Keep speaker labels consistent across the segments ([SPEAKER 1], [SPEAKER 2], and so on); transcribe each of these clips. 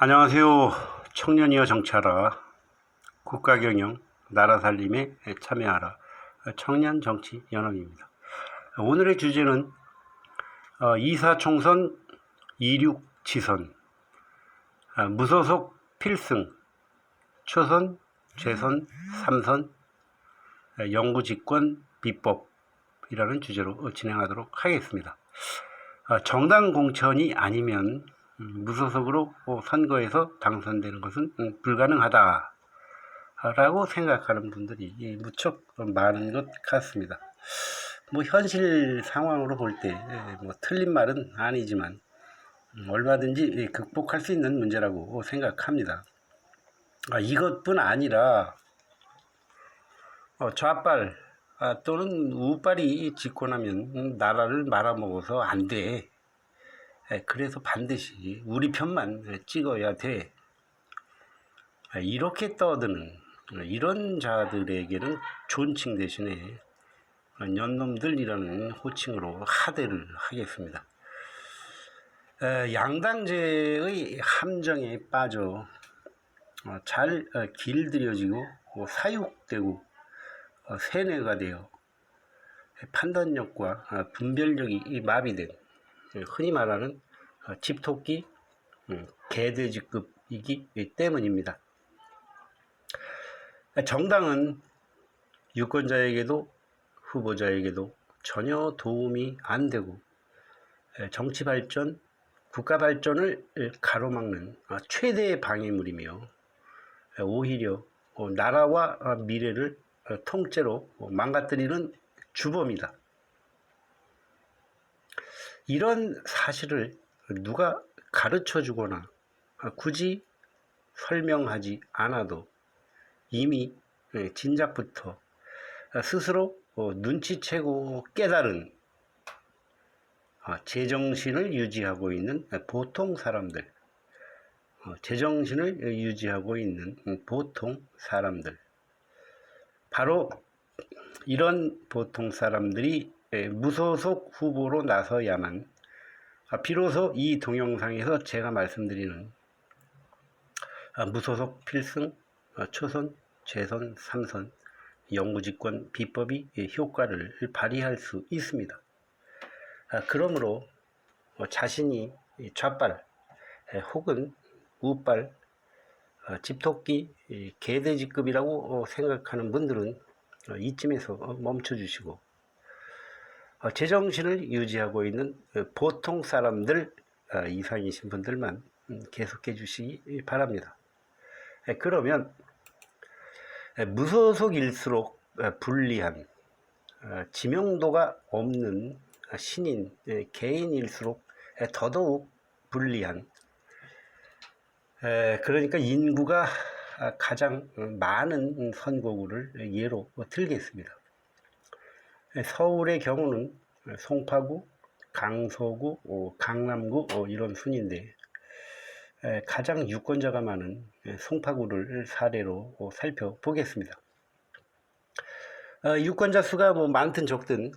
[SPEAKER 1] 안녕하세요. 청년이여 정치하라. 국가경영, 나라살림에 참여하라. 청년정치연합입니다. 오늘의 주제는 2사 총선 26 지선, 무소속 필승, 초선, 재선, 3선, 영구집권 비법이라는 주제로 진행하도록 하겠습니다. 정당 공천이 아니면 무소속으로 선거에서 당선되는 것은 불가능하다 라고 생각하는 분들이 무척 많은 것 같습니다. 현실 상황으로 볼 때 틀린 말은 아니지만 얼마든지 극복할 수 있는 문제라고 생각합니다. 이것뿐 아니라 좌빨 또는 우빨이 집권하면 나라를 말아먹어서 안 돼. 그래서 반드시 우리 편만 찍어야 돼. 이렇게 떠드는 이런 자들에게는 존칭 대신에 년놈들이라는 호칭으로 하대를 하겠습니다. 양당제의 함정에 빠져 잘 길들여지고 사육되고 세뇌가 되어 판단력과 분별력이 마비된 흔히 말하는 집토끼 개돼지급이기 때문입니다. 정당은 유권자에게도 후보자에게도 전혀 도움이 안 되고 정치 발전, 국가 발전을 가로막는 최대의 방해물이며 오히려 나라와 미래를 통째로 망가뜨리는 주범이다. 이런 사실을 누가 가르쳐 주거나 굳이 설명하지 않아도 이미 진작부터 스스로 눈치채고 깨달은 제정신을 유지하고 있는 보통 사람들, 바로 이런 보통 사람들이 무소속 후보로 나서야만 비로소 이 동영상에서 제가 말씀드리는 무소속 필승, 초선, 재선, 3선, 영구집권 비법이 효과를 발휘할 수 있습니다. 그러므로 자신이 좌빨 혹은 우빨, 집토끼, 개돼지급이라고 생각하는 분들은 이쯤에서 멈춰주시고 제정신을 유지하고 있는 보통 사람들 이상이신 분들만 계속해 주시기 바랍니다. 그러면 무소속일수록 불리한 지명도가 없는 신인 개인일수록 더더욱 불리한 그러니까 인구가 가장 많은 선거구를 예로 들겠습니다. 서울의 경우는 송파구, 강서구, 강남구 이런 순인데 가장 유권자가 많은 송파구를 사례로 살펴보겠습니다. 유권자 수가 많든 적든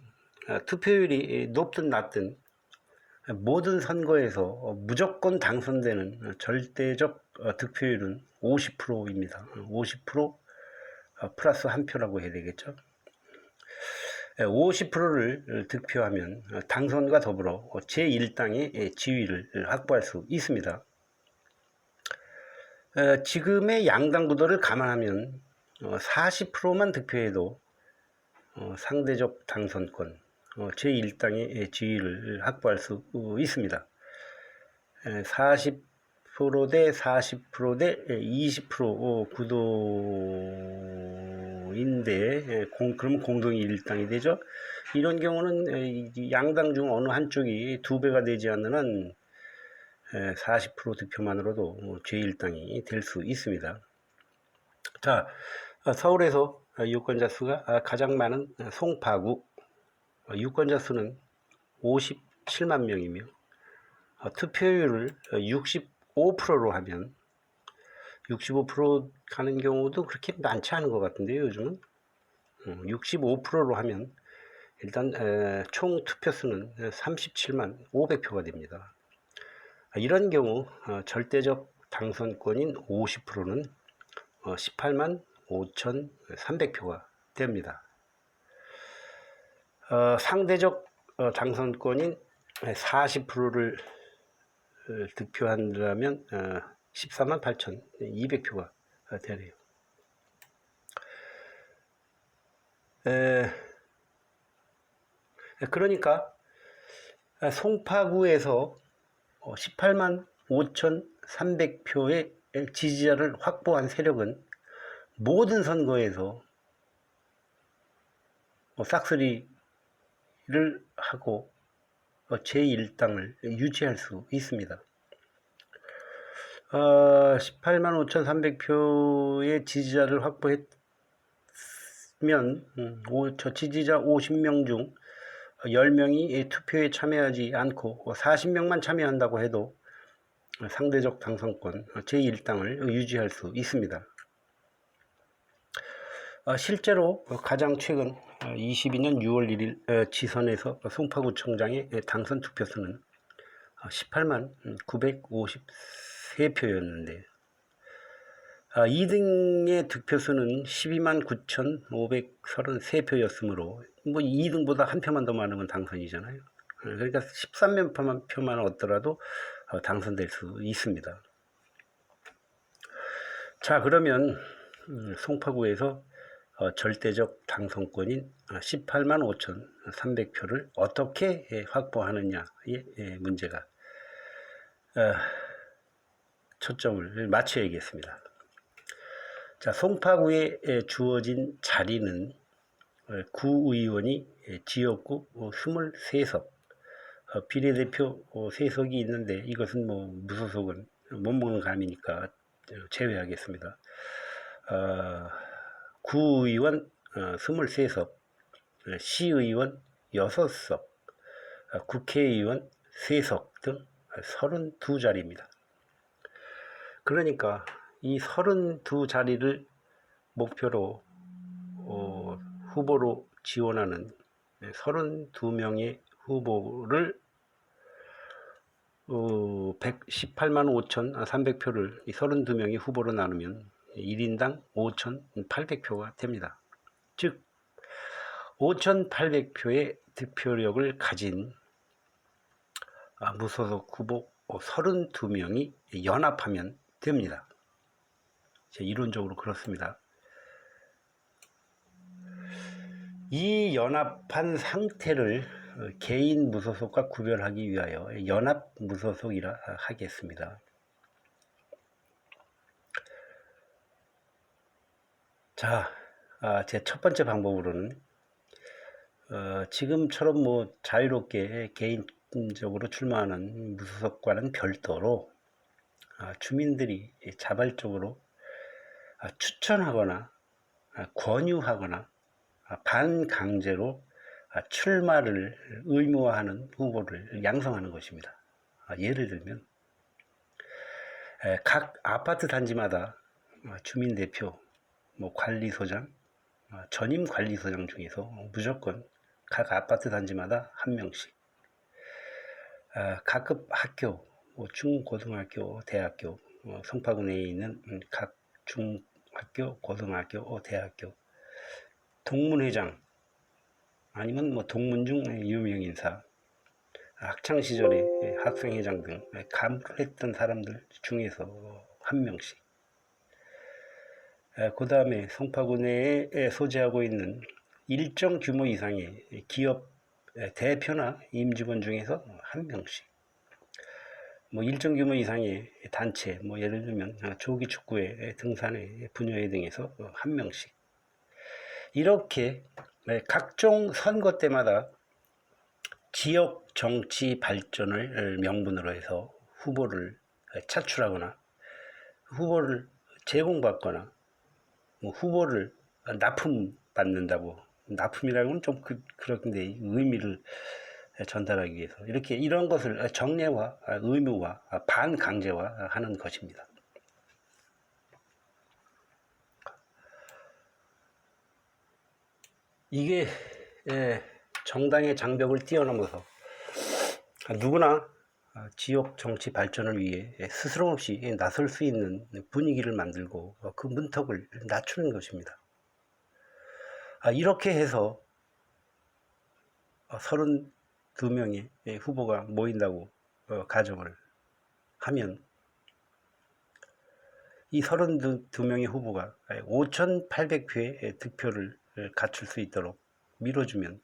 [SPEAKER 1] 투표율이 높든 낮든 모든 선거에서 무조건 당선되는 절대적 득표율은 50%입니다. 50% 플러스 한 표라고 해야 되겠죠. 50%를 득표하면 당선과 더불어 제1당의 지위를 확보할 수 있습니다. 지금의 양당 구도를 감안하면 40%만 득표해도 상대적 당선권, 제1당의 지위를 확보할 수 있습니다. 40% 대 40% 대 20% 구도인데 그럼 공동이 1당이 되죠. 이런 경우는 양당 중 어느 한쪽이 2배가 되지 않는 한 40% 득표만으로도 제1당이 될 수 있습니다. 자, 서울에서 유권자 수가 가장 많은 송파구 유권자 수는 57만 명이며 투표율을 65%로 하면 65% 가는 경우도 그렇게 많지 않은 것 같은데요. 요즘은 65%로 하면 일단 총 투표수는 37만 500표가 됩니다. 이런 경우 절대적 당선권인 50%는 18만 5,300표가 됩니다. 상대적 당선권인 40%를 득표한다면 14만 8,200표가 되네요. 그러니까 송파구에서 18만 5,300표의 지지자를 확보한 세력은 모든 선거에서 싹쓸이를 하고 제1당을 유지할 수 있습니다. 18만 5,300표의 지지자를 확보했으면 저 지지자 50명 중 10명이 투표에 참여하지 않고 40명만 참여한다고 해도 상대적 당선권 제1당을 유지할 수 있습니다. 실제로 가장 최근 22년 6월 1일 지선에서 송파구청장의 당선 투표수는 18만 953표였는데 2등의 득표수는 12만 9,533표였으므로 뭐 2등보다 한 표만 더 많으면 당선이잖아요. 그러니까 13표만 얻더라도 당선될 수 있습니다. 자, 그러면 송파구에서 절대적 당선권인 18만 5,300표를 어떻게 확보하느냐의 문제가 초점을 맞춰야겠습니다. 자, 송파구에 주어진 자리는 구의원이 지역구 23석, 비례대표 3석이 있는데 이것은 뭐 무소속은 못 먹는 감이니까 제외하겠습니다. 구의원 23석, 시의원 6석, 국회의원 3석 등 32자리입니다. 그러니까 이 32자리를 목표로 후보로 지원하는 32명의 후보를 18만 5,300표를 32명의 후보로 나누면 1인당 5,800표가 됩니다. 즉 5,800표의 득표력을 가진 무소속 후보 32명이 연합하면 됩니다. 이론적으로 그렇습니다. 이 연합한 상태를 개인 무소속과 구별하기 위하여 연합 무소속이라 하겠습니다. 자, 제 첫 번째 방법으로는 지금처럼 뭐 자유롭게 개인적으로 출마하는 무소속과는 별도로 주민들이 자발적으로 추천하거나 권유하거나 반강제로 출마를 의무화하는 후보를 양성하는 것입니다. 예를 들면 각 아파트 단지마다 주민대표, 관리소장, 전임관리소장 중에서 무조건 각 아파트 단지마다 한 명씩, 각급 학교, 중고등학교, 대학교, 송파구 내에 있는 각 중학교, 고등학교, 대학교, 동문회장, 아니면 동문 중 유명인사, 학창시절에 학생회장 등 간부를 했던 사람들 중에서 한 명씩, 그 다음에 송파구 내에 소재하고 있는 일정 규모 이상의 기업 대표나 임직원 중에서 한 명씩, 일정 규모 이상의 단체, 예를 들면 조기축구회, 등산회, 분여회 등에서 한 명씩, 이렇게 각종 선거 때마다 지역 정치 발전을 명분으로 해서 후보를 차출하거나 후보를 제공받거나 후보를 납품받는다고, 납품이라고는 좀 그런데 의미를 전달하기 위해서 이런 것을 정례화, 의무화, 반강제화 하는 것입니다. 이게 정당의 장벽을 뛰어넘어서 누구나 지역 정치 발전을 위해 스스럼 없이 나설 수 있는 분위기를 만들고 그 문턱을 낮추는 것입니다. 이렇게 해서 32명의 후보가 모인다고 가정을 하면 이 32명의 후보가 5,800표의 득표를 갖출 수 있도록 밀어주면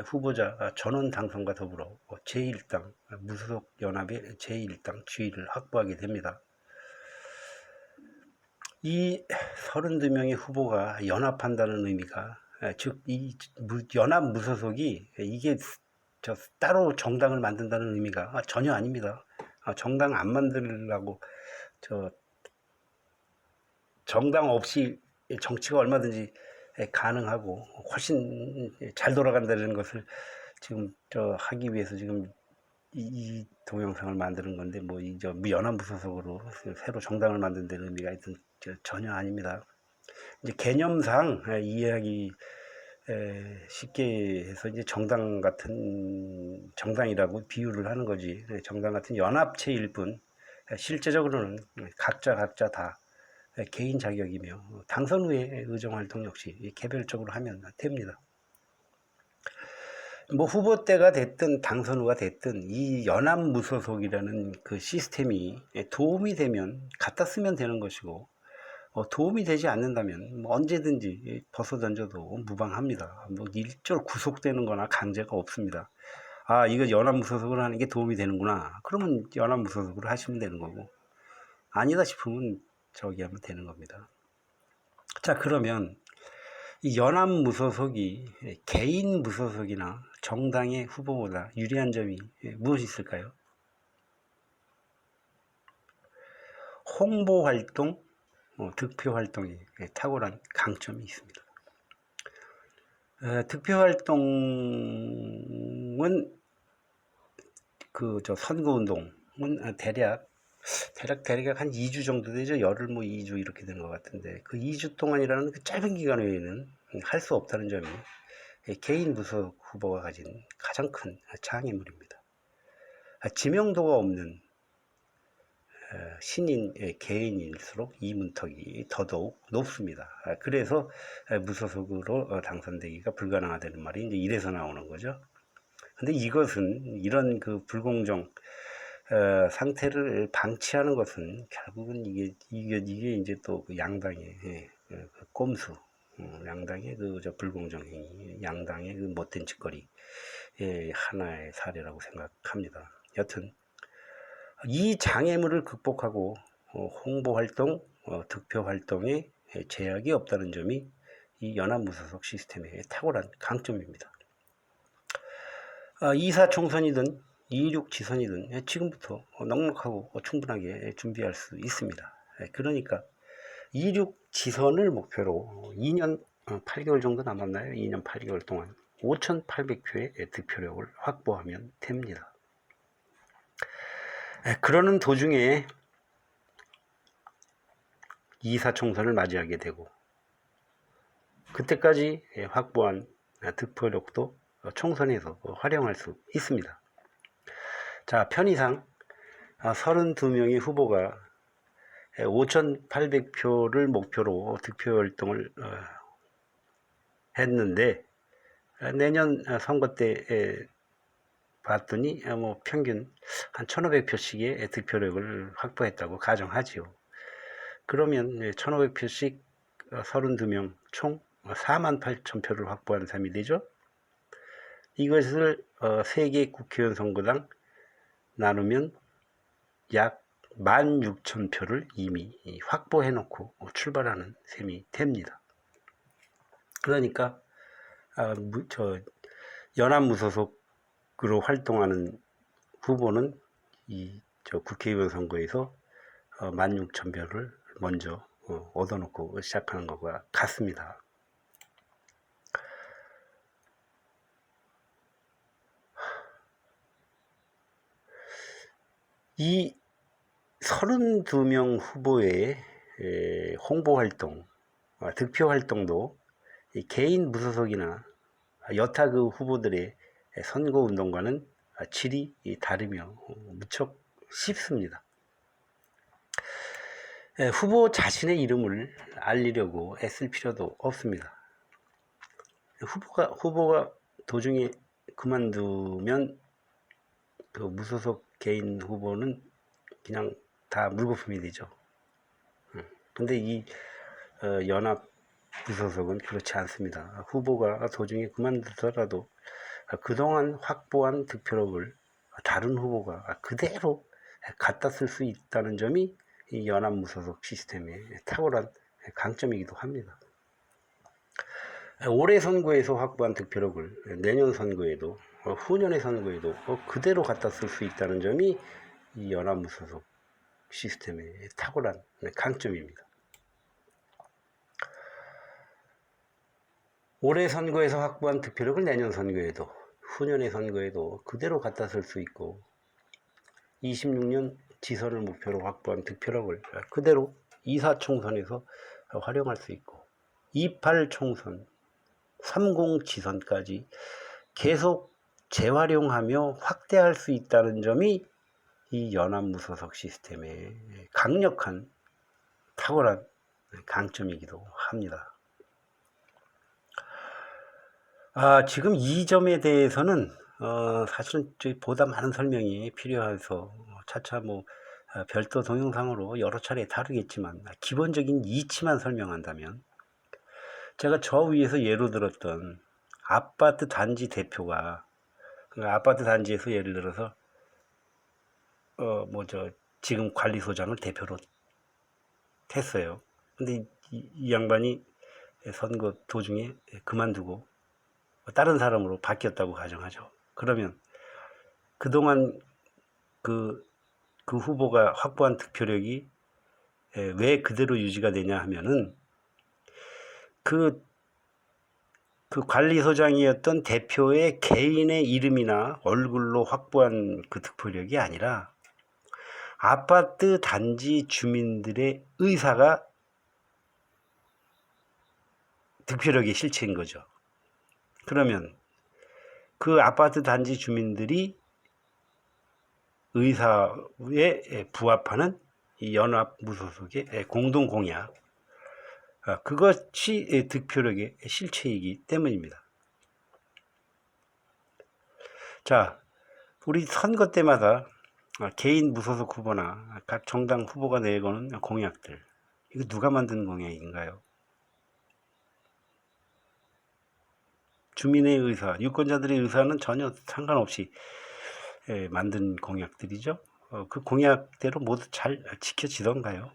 [SPEAKER 1] 후보자 전원 당선과 더불어 제1당 무소속 연합의 제1당 지위를 확보하게 됩니다. 이 32명의 후보가 연합한다는 의미가 즉 이 연합 무소속이 이게 따로 정당을 만든다는 의미가 전혀 아닙니다. 정당 안 만들려고 정당 없이 정치가 얼마든지 가능하고 훨씬 잘 돌아간다는 것을 지금 하기 위해서 지금 이 동영상을 만드는 건데 뭐 연합 무소속으로 새로 정당을 만든다는 의미가 하여튼 전혀 아닙니다. 이제 개념상 이해하기 쉽게 해서 이제 정당 같은 정당이라고 비유를 하는 거지 정당 같은 연합체일 뿐 실제적으로는 각자 다 개인 자격이며 당선 후에 의정활동 역시 개별적으로 하면 됩니다. 뭐 후보 때가 됐든 당선 후가 됐든 이 연합무소속이라는 그 시스템이 도움이 되면 갖다 쓰면 되는 것이고 도움이 되지 않는다면 뭐 언제든지 벗어던져도 무방합니다. 뭐 일절 구속되는 거나 강제가 없습니다. 이거 연합무소속으로 하는 게 도움이 되는구나. 그러면 연합무소속으로 하시면 되는 거고 아니다 싶으면 저기 하면 되는 겁니다. 자, 그러면 이 연합 무소속이 개인 무소속이나 정당의 후보보다 유리한 점이 무엇이 있을까요? 홍보 활동, 득표 활동에 탁월한 강점이 있습니다. 득표 활동은 선거운동은 대략 한 2주 정도 되죠. 열흘 2주 이렇게 되는 것 같은데 그 2주 동안이라는 그 짧은 기간 외에는 할 수 없다는 점이 개인 무소속 후보가 가진 가장 큰 장애물입니다. 지명도가 없는 신인 개인일수록 이 문턱이 더더욱 높습니다. 그래서 무소속으로 당선되기가 불가능하다는 말이 이제 이래서 나오는 거죠. 근데 이런 그 불공정 상태를 방치하는 것은 결국은 이게 이제 또 그 양당의 그 꼼수, 양당의 불공정 행위, 양당의 그 못된 짓거리 하나의 사례라고 생각합니다. 여튼 이 장애물을 극복하고 홍보 활동, 득표 활동에 제약이 없다는 점이 이 연합무소속 시스템의 탁월한 강점입니다. 2사 총선이든 2.16 지선이든 지금부터 넉넉하고 충분하게 준비할 수 있습니다. 그러니까 2.16 지선을 목표로 2년 8개월 정도 남았나요? 2년 8개월 동안 5,800표의 득표력을 확보하면 됩니다. 그러는 도중에 2사 총선을 맞이하게 되고 그때까지 확보한 득표력도 총선에서 활용할 수 있습니다. 자, 편의상 32명의 후보가 5,800표를 목표로 득표 활동을 했는데 내년 선거 때 봤더니 뭐 평균 한 1,500표씩의 득표력을 확보했다고 가정하지요. 그러면 1,500표씩 32명 총 48,000표를 확보한 셈이 되죠. 이것을 3개 국회의원 선거당 나누면 약 16,000표를 이미 확보해 놓고 출발하는 셈이 됩니다. 그러니까 연합무소속으로 활동하는 후보는 국회의원 선거에서 16,000표를 먼저 얻어놓고 시작하는 것과 같습니다. 이 32명 후보의 홍보활동, 득표활동도 개인 무소속이나 여타 그 후보들의 선거운동과는 질이 다르며 무척 쉽습니다. 후보 자신의 이름을 알리려고 애쓸 필요도 없습니다. 후보가 도중에 그만두면 그 무소속 개인 후보는 그냥 다 물거품이 되죠. 근데 이 연합 무소속은 그렇지 않습니다. 후보가 도중에 그만두더라도 그동안 확보한 득표력을 다른 후보가 그대로 갖다 쓸 수 있다는 점이 이 연합 무소속 시스템의 탁월한 강점이기도 합니다. 올해 선거에서 확보한 득표력을 내년 선거에도 후년의 선거에도 그대로 갖다 쓸 수 있다는 점이 이 연합 무소속 시스템의 탁월한 강점입니다. 올해 선거에서 확보한 득표력을 내년 선거에도 후년의 선거에도 그대로 갖다 쓸 수 있고 26년 지선을 목표로 확보한 득표력을 그대로 2사 총선에서 활용할 수 있고 28 총선, 30 지선까지 계속 재활용하며 확대할 수 있다는 점이 이 연합무소속 시스템의 강력한 탁월한 강점이기도 합니다. 지금 이 점에 대해서는 사실은 보다 많은 설명이 필요해서 차차 별도 동영상으로 여러 차례 다루겠지만 기본적인 이치만 설명한다면 제가 저 위에서 예로 들었던 아파트 단지 대표가 아파트 단지에서 예를 들어서 지금 관리소장을 대표로 했어요. 근데 이 양반이 선거 도중에 그만두고 다른 사람으로 바뀌었다고 가정하죠. 그러면 그동안 그 후보가 확보한 득표력이 왜 그대로 유지가 되냐 하면은 그 관리소장이었던 대표의 개인의 이름이나 얼굴로 확보한 그 득표력이 아니라 아파트 단지 주민들의 의사가 득표력의 실체인 거죠. 그러면 그 아파트 단지 주민들이 의사에 부합하는 이 연합 무소속의 공동 공약, 그것이 득표력의 실체이기 때문입니다. 자, 우리 선거 때마다 개인 무소속 후보나 각 정당 후보가 내거는 공약들, 이거 누가 만든 공약인가요? 주민의 의사, 유권자들의 의사는 전혀 상관없이 만든 공약들이죠. 그 공약대로 모두 잘 지켜지던가요?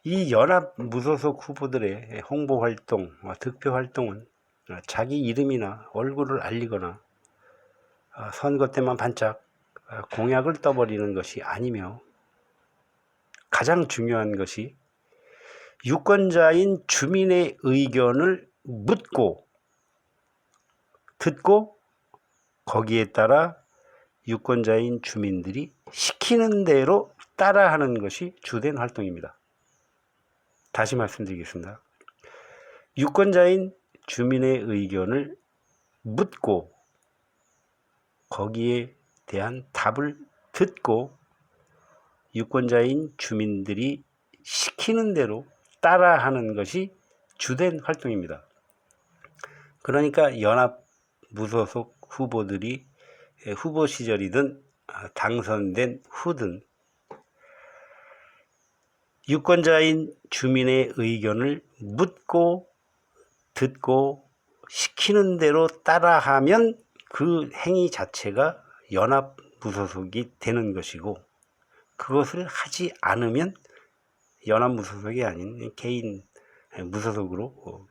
[SPEAKER 1] 이 연합 무소속 후보들의 홍보 활동, 득표 활동은 자기 이름이나 얼굴을 알리거나 선거 때만 반짝 공약을 떠버리는 것이 아니며 가장 중요한 것이 유권자인 주민의 의견을 묻고 듣고 거기에 따라 유권자인 주민들이 시키는 대로 따라하는 것이 주된 활동입니다. 다시 말씀드리겠습니다. 유권자인 주민의 의견을 묻고 거기에 대한 답을 듣고 유권자인 주민들이 시키는 대로 따라하는 것이 주된 활동입니다. 그러니까 연합 무소속 후보들이 후보 시절이든 당선된 후든 유권자인 주민의 의견을 묻고 듣고 시키는 대로 따라하면 그 행위 자체가 연합 무소속이 되는 것이고 그것을 하지 않으면 연합 무소속이 아닌 개인 무소속으로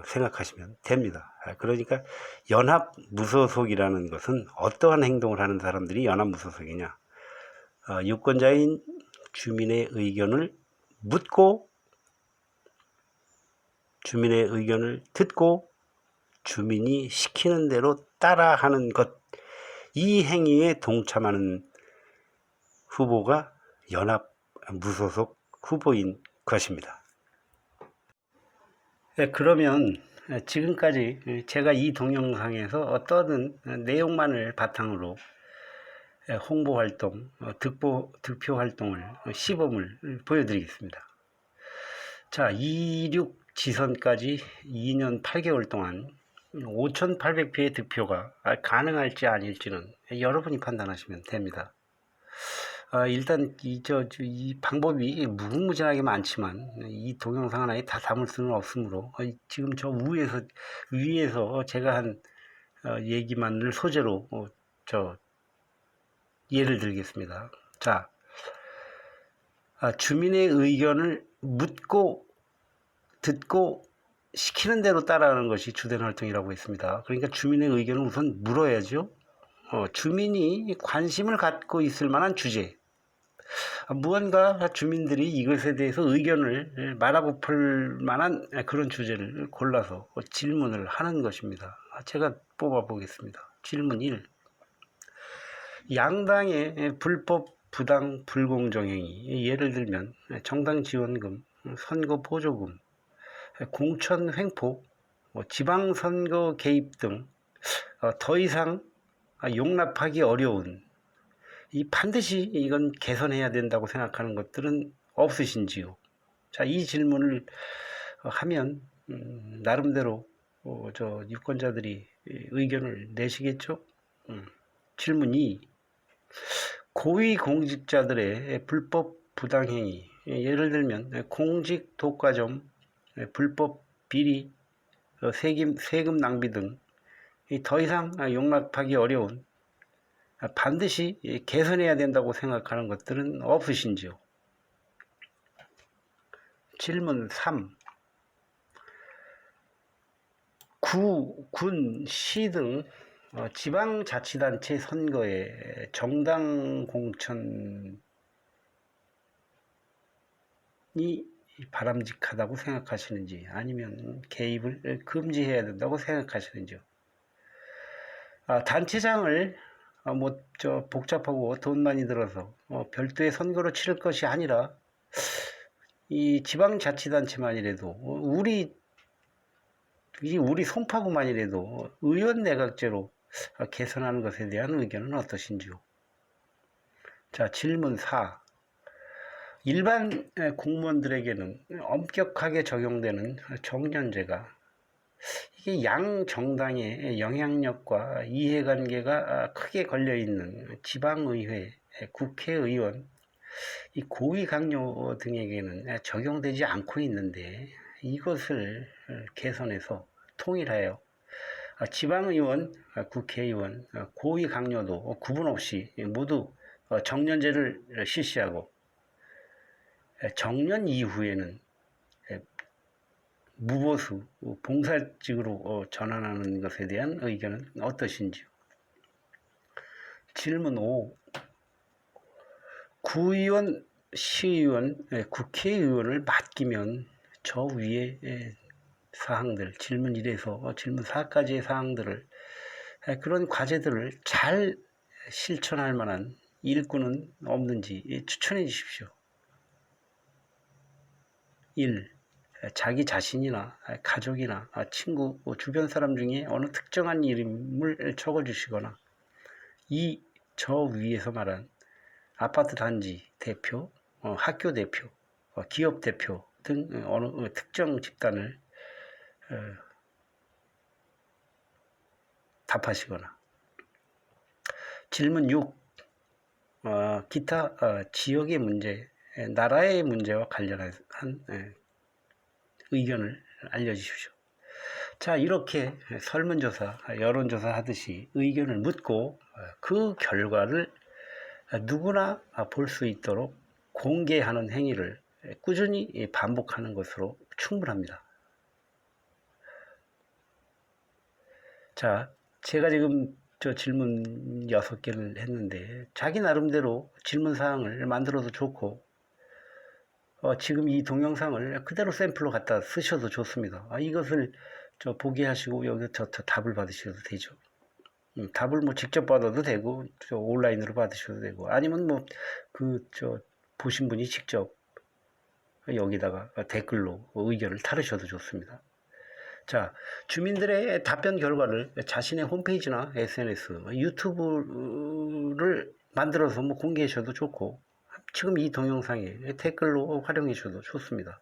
[SPEAKER 1] 생각하시면 됩니다. 그러니까 연합 무소속이라는 것은 어떠한 행동을 하는 사람들이 연합 무소속이냐? 유권자인 주민의 의견을 묻고 주민의 의견을 듣고 주민이 시키는 대로 따라하는 것, 이 행위에 동참하는 후보가 연합 무소속 후보인 것입니다. 그러면 지금까지 제가 이 동영상에서 떠든 내용만을 바탕으로 홍보 활동, 득표 활동을 시범을 보여드리겠습니다. 자, 26 지선까지 2년 8개월 동안 5,800표의 득표가 가능할지 아닐지는 여러분이 판단하시면 됩니다. 일단 이 방법이 무궁무진하게 많지만 이 동영상 하나에 다 담을 수는 없으므로 지금 저 위에서 제가 한 얘기만을 소재로 예를 들겠습니다. 자, 주민의 의견을 묻고 듣고 시키는 대로 따라가는 것이 주된 활동이라고 했습니다. 그러니까 주민의 의견을 우선 물어야죠. 주민이 관심을 갖고 있을 만한 주제, 무언가 주민들이 이것에 대해서 의견을 말아보풀 만한 그런 주제를 골라서 질문을 하는 것입니다. 제가 뽑아보겠습니다. 질문 1. 양당의 불법, 부당, 불공정 행위, 예를 들면 정당 지원금, 선거 보조금, 공천 횡포, 지방선거 개입 등 더 이상 용납하기 어려운, 반드시 이건 개선해야 된다고 생각하는 것들은 없으신지요? 자, 이 질문을 하면 나름대로 유권자들이 의견을 내시겠죠? 질문 2. 고위공직자들의 불법 부당행위, 예를 들면 공직 독과점, 불법 비리, 세금 낭비 등 더 이상 용납하기 어려운, 반드시 개선해야 된다고 생각하는 것들은 없으신지요? 질문 3. 구, 군, 시 등 지방자치단체 선거에 정당 공천이 바람직하다고 생각하시는지, 아니면 개입을 금지해야 된다고 생각하시는지요? 단체장을 복잡하고 돈 많이 들어서 별도의 선거로 치를 것이 아니라 이 지방자치단체만이라도 우리 송파구만이라도 의원 내각제로 개선하는 것에 대한 의견은 어떠신지요? 자, 질문 4. 일반 공무원들에게는 엄격하게 적용되는 정년제가 이게 양 정당의 영향력과 이해관계가 크게 걸려있는 지방의회, 국회의원, 이 고위강료 등에게는 적용되지 않고 있는데, 이것을 개선해서 통일하여 지방의원, 국회의원, 고위강료도 구분 없이 모두 정년제를 실시하고, 정년 이후에는 무보수, 봉사직으로 전환하는 것에 대한 의견은 어떠신지요? 질문 5. 구의원, 시의원, 국회의원을 맡기면 저 위에 사항들, 질문 1에서 질문 4까지의 사항들을, 그런 과제들을 잘 실천할 만한 일꾼은 없는지 추천해 주십시오. 1. 자기 자신이나 가족이나 친구, 주변 사람 중에 어느 특정한 이름을 적어주시거나, 2. 저 위에서 말한 아파트 단지 대표, 학교 대표, 기업 대표 등 어느 특정 집단을 답하시거나. 질문 6. 기타 지역의 문제, 나라의 문제와 관련한 의견을 알려주십시오. 자, 이렇게 설문조사, 여론조사 하듯이 의견을 묻고 그 결과를 누구나 볼 수 있도록 공개하는 행위를 꾸준히 반복하는 것으로 충분합니다. 자, 제가 지금 질문 6개를 했는데 자기 나름대로 질문 사항을 만들어도 좋고, 지금 이 동영상을 그대로 샘플로 갖다 쓰셔도 좋습니다. 이것을 보게 하시고 여기서 답을 받으셔도 되죠. 답을 직접 받아도 되고, 온라인으로 받으셔도 되고, 아니면 보신 분이 직접 여기다가 댓글로 의견을 달으셔도 좋습니다. 자, 주민들의 답변 결과를 자신의 홈페이지나 SNS, 유튜브를 만들어서 뭐 공개하셔도 좋고, 지금 이 동영상에 댓글로 활용해 주셔도 좋습니다.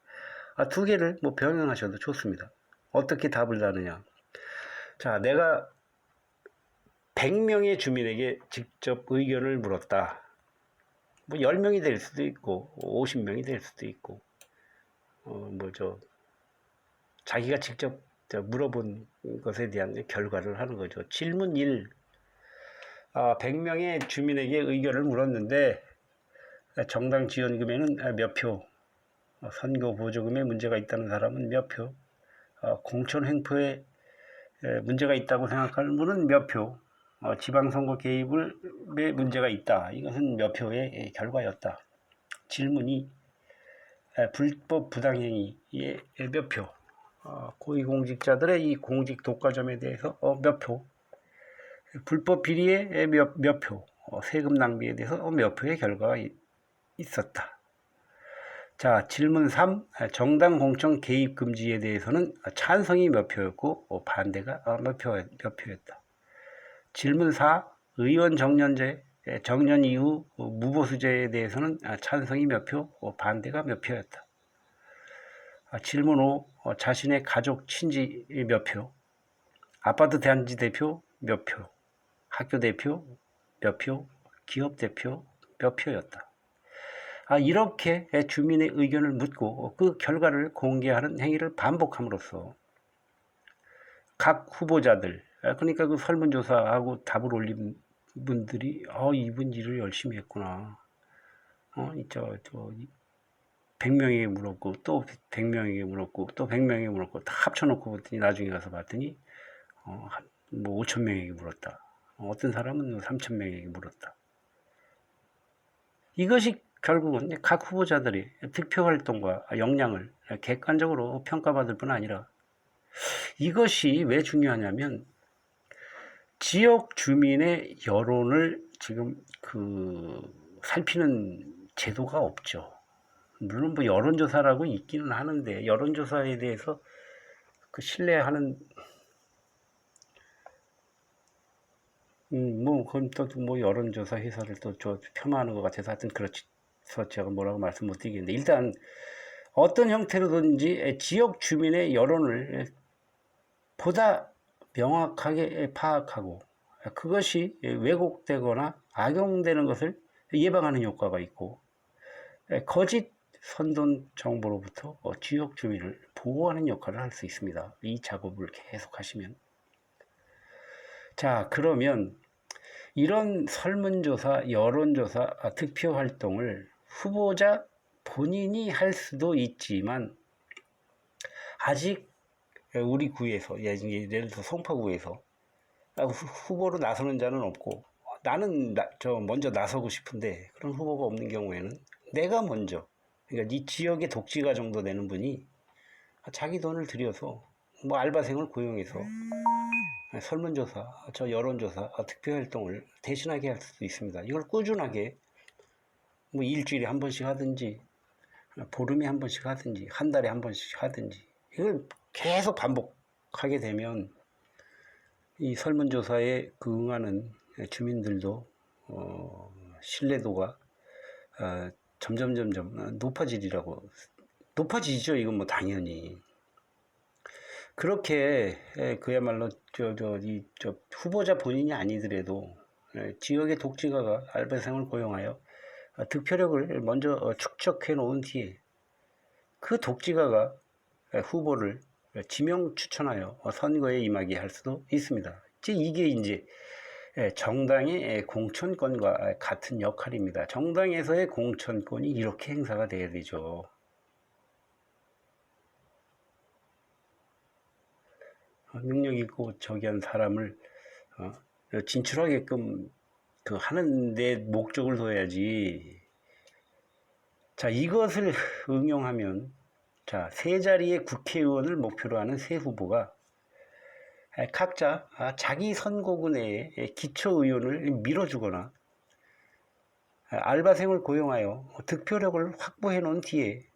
[SPEAKER 1] 두 개를 뭐 병행하셔도 좋습니다. 어떻게 답을 다느냐. 자, 내가 100명의 주민에게 직접 의견을 물었다. 뭐 10명이 될 수도 있고 50명이 될 수도 있고 자기가 직접 물어본 것에 대한 결과를 하는 거죠. 질문 1. 100명의 주민에게 의견을 물었는데 정당 지원금에는 몇 표, 선거 보조금에 문제가 있다는 사람은 몇 표, 공천 횡포에 문제가 있다고 생각하는 분은 몇 표, 지방선거 개입에 문제가 있다. 이것은 몇 표의 결과였다. 질문이 불법 부당행위의 몇 표, 고위공직자들의 이 공직 독과점에 대해서 몇 표, 불법 비리의 몇 표, 세금 낭비에 대해서 몇 표의 결과가 있었다. 자, 질문 3. 정당 공천 개입 금지에 대해서는 찬성이 몇 표였고 반대가 몇 표였다. 질문 4. 의원 정년제, 정년 이후 무보수제에 대해서는 찬성이 몇 표, 반대가 몇 표였다. 질문 5. 자신의 가족 친지 몇 표, 아파트 단지 대표 몇 표, 학교 대표 몇 표, 기업 대표 몇 표였다. 이렇게 주민의 의견을 묻고 그 결과를 공개하는 행위를 반복함으로써 각 후보자들, 그러니까 그 설문조사하고 답을 올린 분들이 이분 일을 열심히 했구나. 100명에게 물었고 또 100명에게 물었고 또 100명에게 물었고 다 합쳐놓고 봤더니 나중에 가서 봤더니 뭐 5,000명에게 물었다. 어떤 사람은 3,000명에게 물었다. 이것이 결국은 각 후보자들이 득표활동과 역량을 객관적으로 평가받을 뿐 아니라 이것이 왜 중요하냐면 지역 주민의 여론을 지금 살피는 제도가 없죠. 물론 뭐 여론조사라고 있기는 하는데 여론조사에 대해서 신뢰하는 그건 또 여론조사 회사를 또 폄하하는 것 같아서 하여튼 그렇지. 제가 뭐라고 말씀 못 드리겠는데 일단 어떤 형태로든지 지역 주민의 여론을 보다 명확하게 파악하고 그것이 왜곡되거나 악용되는 것을 예방하는 효과가 있고 거짓 선동 정보로부터 지역 주민을 보호하는 역할을 할 수 있습니다. 이 작업을 계속 하시면. 자, 그러면 이런 설문조사, 여론조사, 득표 활동을 후보자 본인이 할 수도 있지만 아직 우리 구에서 예를 들어서 송파구에서 후보로 나서는 자는 없고 나는 먼저 나서고 싶은데 그런 후보가 없는 경우에는 내가 먼저, 그러니까 이 지역의 독지가 정도 되는 분이 자기 돈을 들여서 뭐 알바생을 고용해서 설문조사, 여론조사, 득표활동을 대신하게 할 수도 있습니다. 이걸 꾸준하게 뭐 일주일에 한 번씩 하든지 보름에 한 번씩 하든지 한 달에 한 번씩 하든지 이걸 계속 반복하게 되면 이 설문조사에 응하는 주민들도 신뢰도가 점점 높아지죠. 이건 뭐 당연히. 그렇게 그야말로 후보자 본인이 아니더라도 지역의 독지가가 알바생을 고용하여 득표력을 먼저 축적해 놓은 뒤에 그 독지가가 후보를 지명 추천하여 선거에 임하게 할 수도 있습니다. 이게 이제 정당의 공천권과 같은 역할입니다. 정당에서의 공천권이 이렇게 행사가 돼야 되죠. 능력 있고 저기한 사람을 진출하게끔 하는 데 목적을 둬야지. 자, 이것을 응용하면 세 자리의 국회의원을 목표로 하는 세 후보가 각자 자기 선거구 내에 기초의원을 밀어주거나 알바생을 고용하여 득표력을 확보해 놓은 뒤에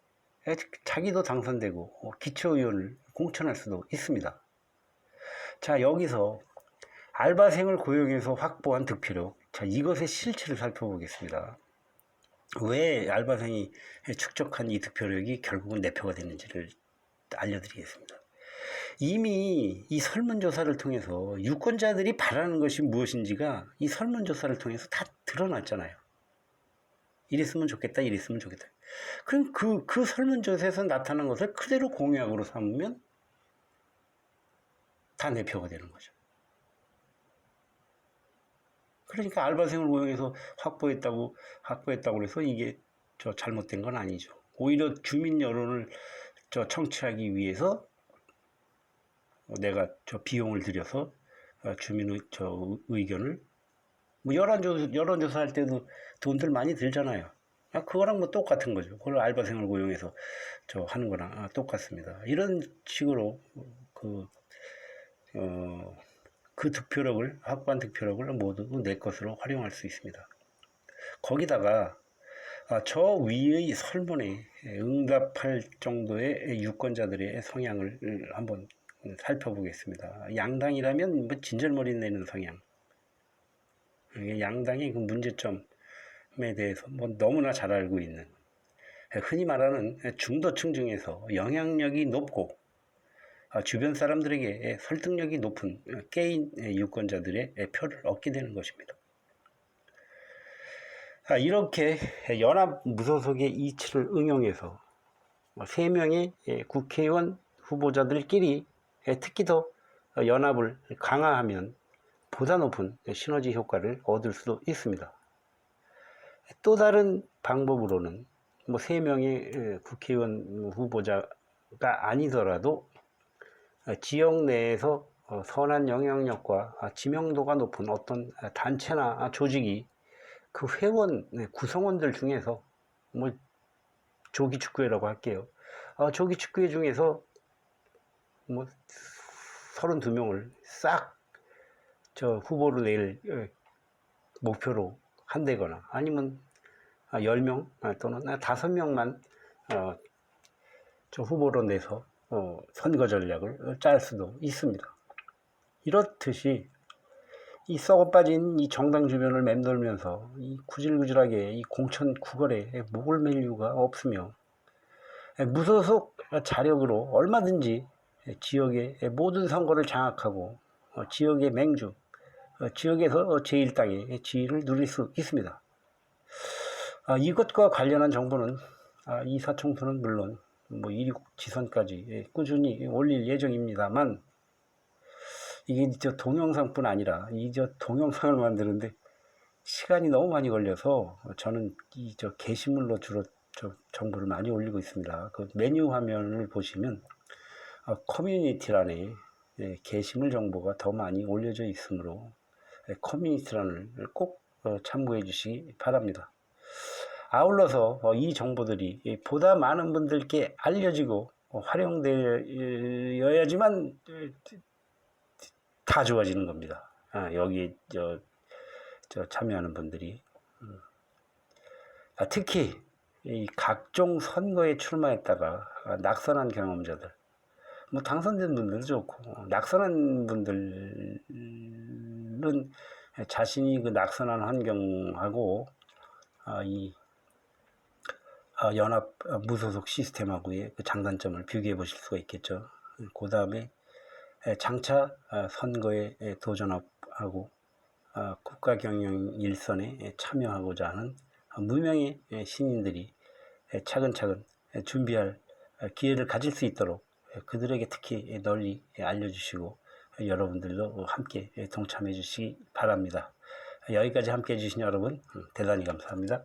[SPEAKER 1] 자기도 당선되고 기초의원을 공천할 수도 있습니다. 자, 여기서 알바생을 고용해서 확보한 득표력, 자, 이것의 실체를 살펴보겠습니다. 왜 알바생이 축적한 이 득표력이 결국은 내표가 되는지를 알려드리겠습니다. 이미 이 설문조사를 통해서 유권자들이 바라는 것이 무엇인지가 이 설문조사를 통해서 다 드러났잖아요. 이랬으면 좋겠다, 이랬으면 좋겠다. 그럼 그 설문조사에서 나타난 것을 그대로 공약으로 삼으면 다 내표가 되는 거죠. 그러니까 알바생을 고용해서 확보했다고 해서 이게 잘못된 건 아니죠. 오히려 주민 여론을 청취하기 위해서 내가 비용을 들여서 주민의 의견을, 뭐 여론조사 할 때도 돈들 많이 들잖아요. 그거랑 뭐 똑같은 거죠. 그걸 알바생을 고용해서 하는 거랑 똑같습니다. 이런 식으로 그 득표력을, 확보한 득표력을 모두 내 것으로 활용할 수 있습니다. 거기다가 저 위의 설문에 응답할 정도의 유권자들의 성향을 한번 살펴보겠습니다. 양당이라면 뭐 진절머리 내는 성향, 양당의 그 문제점에 대해서 뭐 너무나 잘 알고 있는, 흔히 말하는 중도층 중에서 영향력이 높고 주변 사람들에게 설득력이 높은 깨인 유권자들의 표를 얻게 되는 것입니다. 이렇게 연합 무소속의 이치를 응용해서 3명의 국회의원 후보자들끼리 특히 더 연합을 강화하면 보다 높은 시너지 효과를 얻을 수도 있습니다. 또 다른 방법으로는 뭐 3명의 국회의원 후보자가 아니더라도 지역 내에서 선한 영향력과 지명도가 높은 어떤 단체나 조직이 그 회원, 구성원들 중에서 뭐 조기축구회라고 할게요. 조기축구회 중에서 뭐 32명을 싹 후보로 낼 목표로 한다거나 아니면 10명 또는 5명만 후보로 내서 선거 전략을 짤 수도 있습니다. 이렇듯이 이 썩어빠진 이 정당 주변을 맴돌면서 이 구질구질하게 이 공천 구걸에 목을 맬 이유가 없으며 무소속 자력으로 얼마든지 지역의 모든 선거를 장악하고 지역의 맹주, 지역에서 제1당의 지위를 누릴 수 있습니다. 이것과 관련한 정보는 이사총선은 물론 뭐 1위 지선까지 꾸준히 올릴 예정입니다만, 이게 동영상뿐 아니라 동영상을 만드는데 시간이 너무 많이 걸려서 저는 게시물로 주로 정보를 많이 올리고 있습니다. 그 메뉴 화면을 보시면 커뮤니티란에 게시물 정보가 더 많이 올려져 있으므로 커뮤니티란을 꼭 참고해 주시기 바랍니다. 아울러서 이 정보들이 보다 많은 분들께 알려지고 활용되어야지만 다 좋아지는 겁니다. 여기 참여하는 분들이 특히 이 각종 선거에 출마했다가 낙선한 경험자들, 뭐 당선된 분들도 좋고 낙선한 분들은 자신이 그 낙선한 환경하고 이 연합 무소속 시스템하고의 그 장단점을 비교해 보실 수가 있겠죠. 그 다음에 장차 선거에 도전하고 국가 경영 일선에 참여하고자 하는 무명의 신인들이 차근차근 준비할 기회를 가질 수 있도록 그들에게 특히 널리 알려주시고 여러분들도 함께 동참해 주시기 바랍니다. 여기까지 함께 해주신 여러분 대단히 감사합니다.